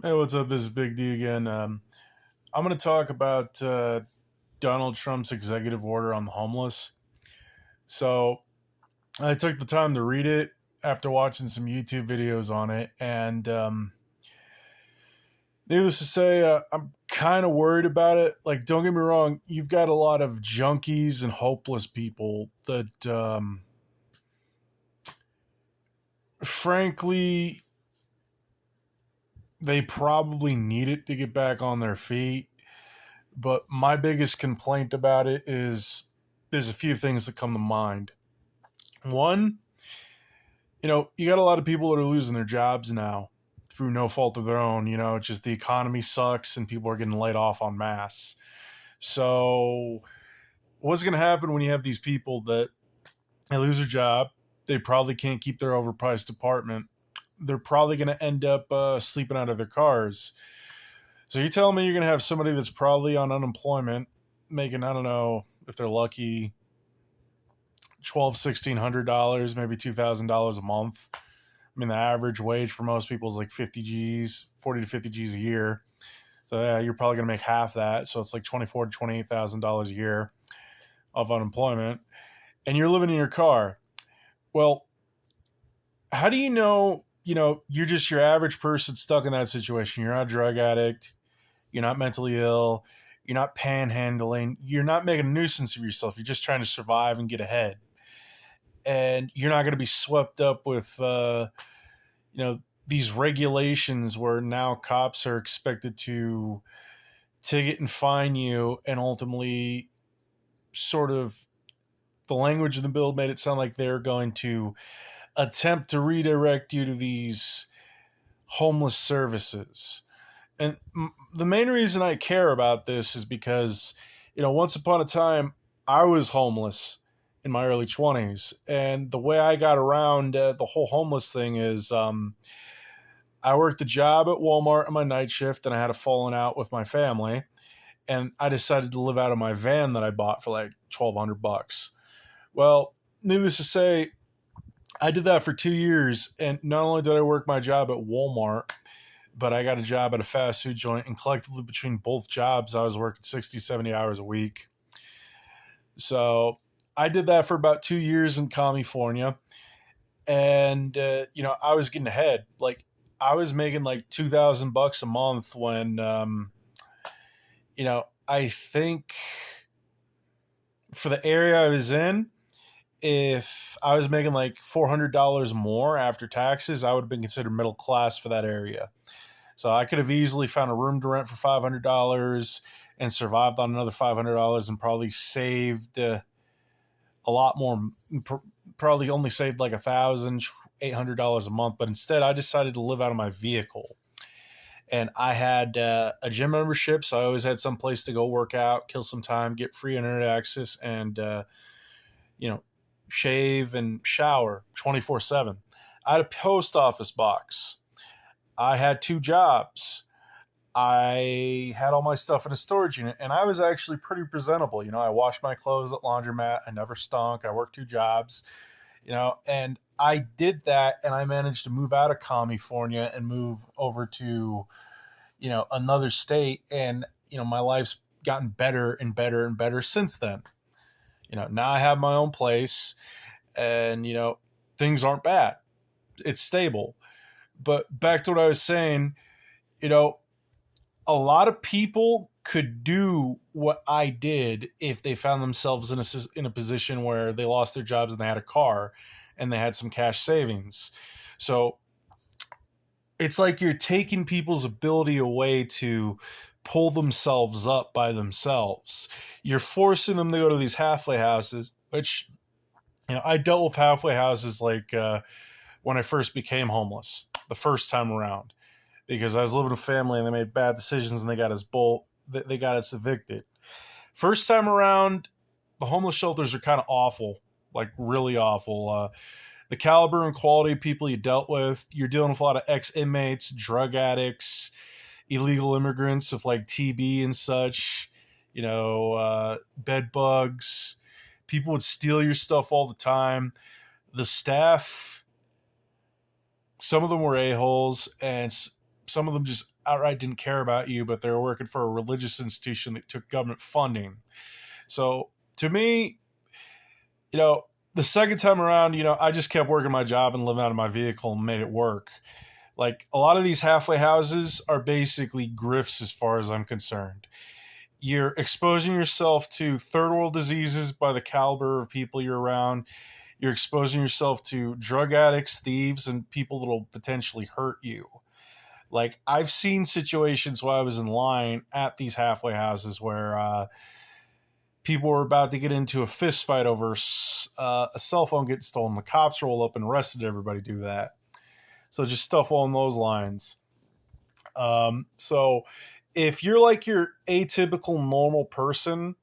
Hey, what's up? This is Big D again. I'm going to talk about Donald Trump's executive order on the homeless. So, I took the time to read it after watching some YouTube videos on it. And needless to say, I'm kind of worried about it. Like, don't get me wrong, you've got a lot of junkies and hopeless people that, frankly, they probably need it to get back on their feet. But my biggest complaint about it is there's a few things that come to mind. One, you got a lot of people that are losing their jobs now through no fault of their own. It's just the economy sucks and people are getting laid off en masse. So, what's going to happen when you have these people that they lose their job? They probably can't keep their overpriced apartment. They're probably going to end up sleeping out of their cars. So, you're telling me you're going to have somebody that's probably on unemployment making, I don't know, if they're lucky, 1,600 $1,600, maybe $2,000 a month. I mean, the average wage for most people is like 50 G's, 40 to 50 G's a year. So yeah, you're probably gonna make half that. So it's like 24 to $28,000 a year of unemployment, and you're living in your car. Well, how do you know? You're just your average person stuck in that situation. You're not a drug addict. You're not mentally ill. You're not panhandling. You're not making a nuisance of yourself. You're just trying to survive and get ahead. And you're not going to be swept up with you know these regulations where now cops are expected to ticket and fine you, and ultimately sort of the language of the bill made it sound like they're going to attempt to redirect you to these homeless services. And the main reason I care about this is because once upon a time I was homeless in my early 20s, and the way I got around the whole homeless thing is I worked a job at Walmart on my night shift, and I had a falling out with my family, and I decided to live out of my van that I bought for like $1,200. Well, needless to say, I did that for 2 years, and not only did I work my job at Walmart, but I got a job at a fast food joint, and collectively between both jobs, I was working 60, 70 hours a week. So I did that for about 2 years in California, and I was getting ahead. Like I was making like $2,000 a month when I think for the area I was in, if I was making like $400 more after taxes, I would have been considered middle class for that area. So I could have easily found a room to rent for $500 and survived on another $500 and probably saved a lot more. Probably only saved like $1,800 a month. But instead, I decided to live out of my vehicle, and I had a gym membership, so I always had some place to go work out, kill some time, get free internet access, and you know, shave and shower 24/7. I had a post office box. I had two jobs. I had all my stuff in a storage unit, and I was actually pretty presentable. I washed my clothes at laundromat. I never stunk. I worked two jobs, and I did that, and I managed to move out of California and move over to, another state, and my life's gotten better and better and better since then. Now I have my own place, and things aren't bad. It's stable. But back to what I was saying, you know, a lot of people could do what I did if they found themselves in a position where they lost their jobs and they had a car and they had some cash savings. So it's like you're taking people's ability away to pull themselves up by themselves. You're forcing them to go to these halfway houses, which I dealt with halfway houses like when I first became homeless the first time around, because I was living with family and they made bad decisions and they got us evicted. First time around, the homeless shelters are kind of awful, like really awful. The caliber and quality of people you dealt with, you're dealing with a lot of ex inmates, drug addicts, illegal immigrants with like TB and such, bed bugs. People would steal your stuff all the time. The staff, some of them were a-holes, and some of them just outright didn't care about you, but they were working for a religious institution that took government funding. So to me, the second time around, I just kept working my job and living out of my vehicle and made it work. Like, a lot of these halfway houses are basically grifts as far as I'm concerned. You're exposing yourself to third world diseases by the caliber of people you're around. You're exposing yourself to drug addicts, thieves, and people that'll potentially hurt you. Like, I've seen situations while I was in line at these halfway houses where people were about to get into a fist fight over a cell phone getting stolen. The cops roll up and arrested everybody do that. So just stuff along those lines. So if you're like your atypical normal person,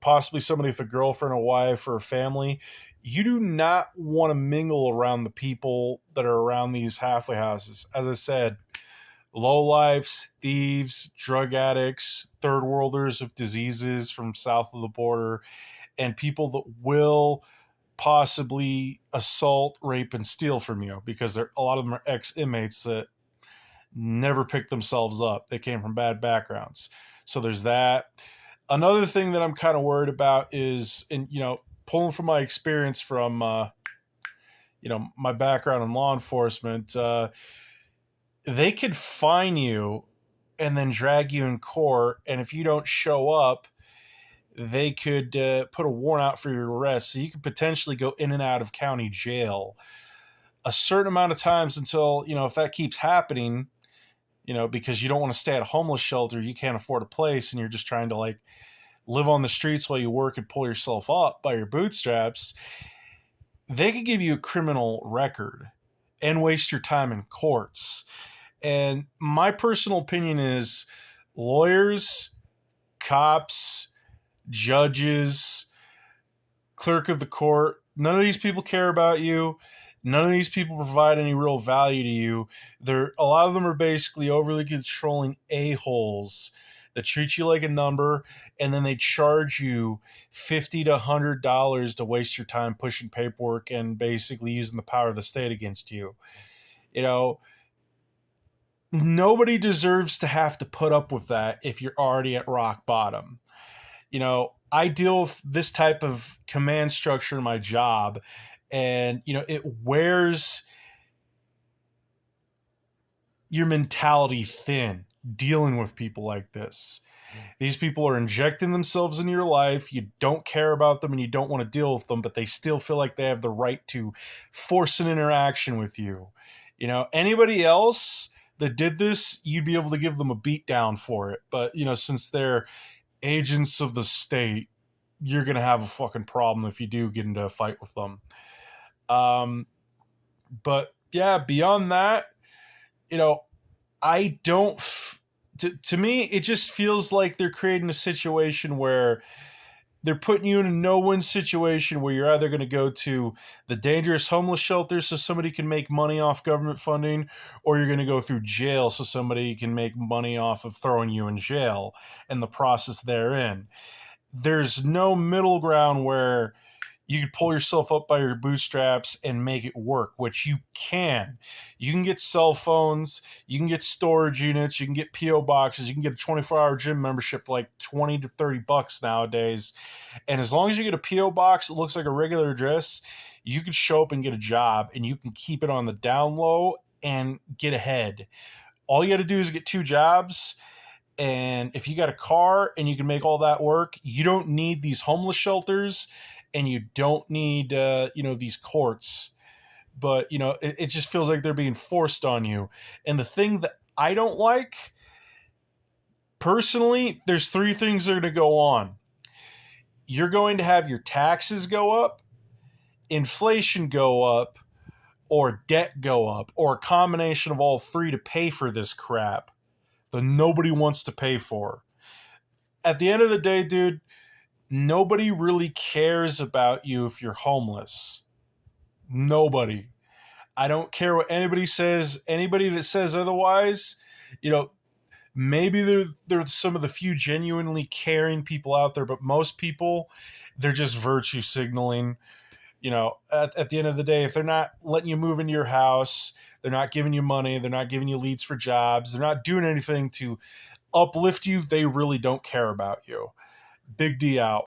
possibly somebody with a girlfriend, a wife, or a family, you do not want to mingle around the people that are around these halfway houses. As I said, lowlifes, thieves, drug addicts, third worlders with diseases from south of the border, and people that will possibly assault, rape, and steal from you, because a lot of them are ex-inmates that never picked themselves up. They came from bad backgrounds. So there's that. Another thing that I'm kind of worried about is, and pulling from my experience from my background in law enforcement, they could fine you and then drag you in court, and if you don't show up, they could put a warrant out for your arrest. So you could potentially go in and out of county jail a certain amount of times until, if that keeps happening, because you don't want to stay at a homeless shelter, you can't afford a place, and you're just trying to like live on the streets while you work and pull yourself up by your bootstraps, they could give you a criminal record and waste your time in courts. And my personal opinion is lawyers, cops, judges, clerk of the court, none of these people care about you. None of these people provide any real value to you. A lot of them are basically overly controlling a-holes that treat you like a number, and then they charge you $50 to $100 to waste your time pushing paperwork and basically using the power of the state against you. Nobody deserves to have to put up with that if you're already at rock bottom. I deal with this type of command structure in my job, and it wears your mentality thin dealing with people like this. These people are injecting themselves into your life. You don't care about them and you don't want to deal with them, but they still feel like they have the right to force an interaction with you. Anybody else that did this, you'd be able to give them a beat down for it. But, since they're agents of the state, you're going to have a fucking problem if you do get into a fight with them. But yeah, beyond that, I don't, to me, it just feels like they're creating a situation where they're putting you in a no-win situation where you're either going to go to the dangerous homeless shelter so somebody can make money off government funding, or you're going to go through jail so somebody can make money off of throwing you in jail and the process therein. There's no middle ground where you can pull yourself up by your bootstraps and make it work, which you can. You can get cell phones, you can get storage units, you can get P.O. boxes, you can get a 24-hour gym membership for like $20 to $30 nowadays. And as long as you get a P.O. box that looks like a regular address, you can show up and get a job, and you can keep it on the down low and get ahead. All you got to do is get 2 jobs. And if you got a car and you can make all that work, you don't need these homeless shelters. And you don't need, these courts. But, it just feels like they're being forced on you. And the thing that I don't like, personally, there's 3 things that are going to go on. You're going to have your taxes go up, inflation go up, or debt go up, or a combination of all 3 to pay for this crap that nobody wants to pay for. At the end of the day, dude, nobody really cares about you if you're homeless. Nobody. I don't care what anybody says. Anybody that says otherwise, maybe they're some of the few genuinely caring people out there, but most people, they're just virtue signaling. At the end of the day, if they're not letting you move into your house, They're not giving you money. They're not giving you leads for jobs. They're not doing anything to uplift you. They really don't care about you. Big D out.